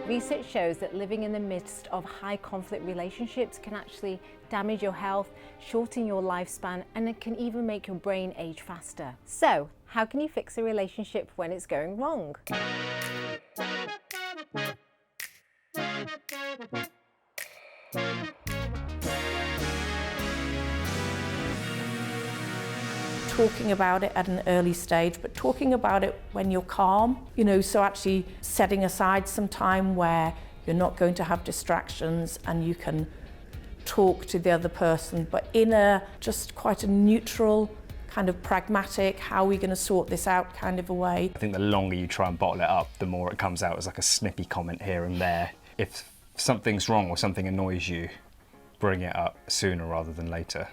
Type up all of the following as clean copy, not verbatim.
Research shows that living in the midst of high conflict relationships can actually damage your health, shorten your lifespan, and it can even make your brain age faster. So, how can you fix a relationship when it's going wrong? Talking about it at an early stage, but talking about it when you're calm, so actually setting aside some time where you're not going to have distractions and you can talk to the other person, but in a just quite a neutral, kind of pragmatic, how are we going to sort this out kind of a way. I think the longer you try and bottle it up, the more it comes out as like a snippy comment here and there. If something's wrong or something annoys you, bring it up sooner rather than later.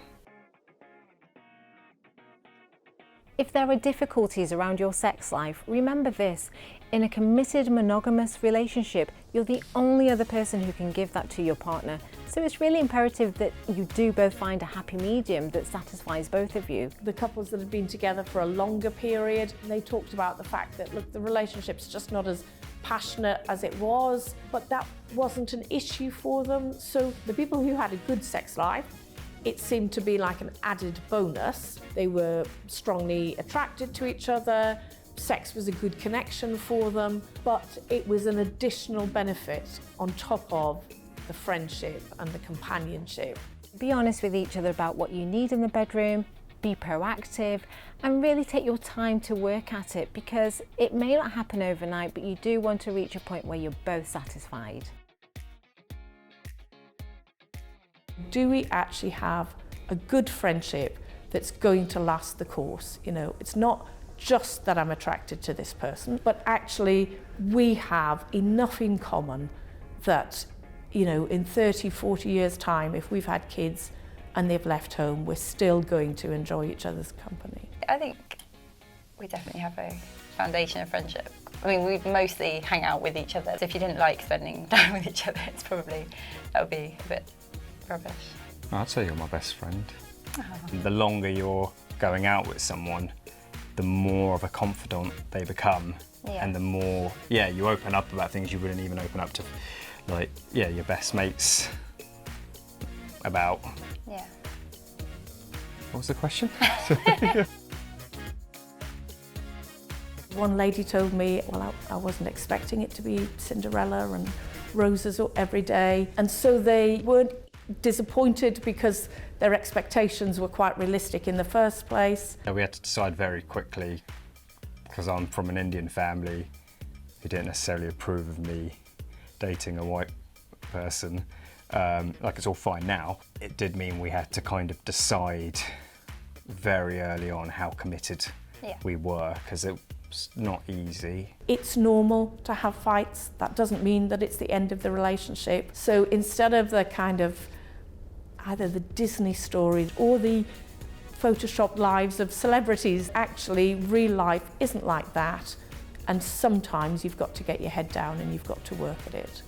If there are difficulties around your sex life, remember this: in a committed monogamous relationship, you're the only other person who can give that to your partner. So it's really imperative that you do both find a happy medium that satisfies both of you. The couples that have been together for a longer period, they talked about the fact that, look, the relationship's just not as passionate as it was, but that wasn't an issue for them. So the people who had a good sex life, it seemed to be like an added bonus. They were strongly attracted to each other, sex was a good connection for them, but it was an additional benefit on top of the friendship and the companionship. Be honest with each other about what you need in the bedroom, be proactive, and really take your time to work at it, because it may not happen overnight, but you do want to reach a point where you're both satisfied. Do we actually have a good friendship that's going to last the course? It's not just that I'm attracted to this person, but actually we have enough in common that, in 30, 40 years' time, if we've had kids and they've left home, we're still going to enjoy each other's company. I think we definitely have a foundation of friendship. I mean, we mostly hang out with each other. So if you didn't like spending time with each other, that would be a bit rubbish. I'd say you're my best friend. Oh. The longer you're going out with someone, the more of a confidant they become, and the more, you open up about things you wouldn't even open up to, your best mates about. Yeah. What was the question? One lady told me, well, I wasn't expecting it to be Cinderella and roses every day, and so they weren't disappointed because their expectations were quite realistic in the first place. We had to decide very quickly, because I'm from an Indian family who didn't necessarily approve of me dating a white person. It's all fine now. It did mean we had to kind of decide very early on how committed we were, because it was not easy. It's normal to have fights. That doesn't mean that it's the end of the relationship. So instead of the kind of either the Disney stories or the photoshopped lives of celebrities, actually real life isn't like that, and sometimes you've got to get your head down and you've got to work at it.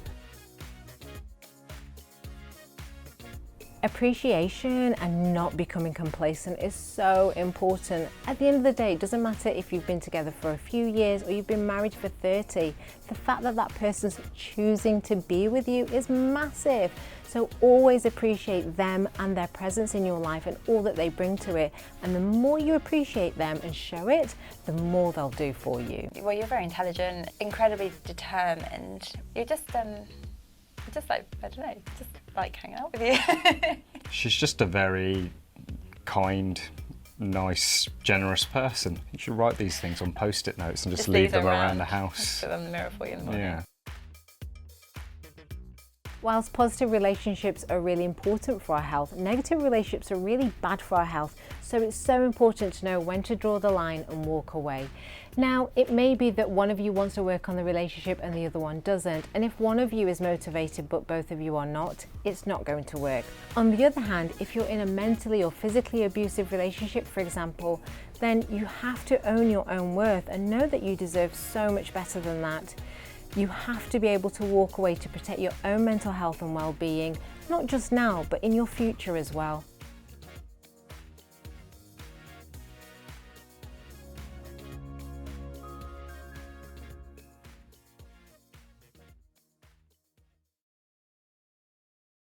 Appreciation and not becoming complacent is so important. At the end of the day, it doesn't matter if you've been together for a few years or you've been married for 30. The fact that that person's choosing to be with you is massive. So always appreciate them and their presence in your life and all that they bring to it. And the more you appreciate them and show it, the more they'll do for you. Well, you're very intelligent, incredibly determined. You're just like hanging out with you. She's just a very kind, nice, generous person. You should write these things on post-it notes and just leave them around the house. Put them in the mirror for you in the morning. Yeah. Whilst positive relationships are really important for our health, negative relationships are really bad for our health. So it's so important to know when to draw the line and walk away. Now, it may be that one of you wants to work on the relationship and the other one doesn't. And if one of you is motivated but both of you are not, it's not going to work. On the other hand, if you're in a mentally or physically abusive relationship, for example, then you have to own your own worth and know that you deserve so much better than that. You have to be able to walk away to protect your own mental health and well-being, not just now, but in your future as well.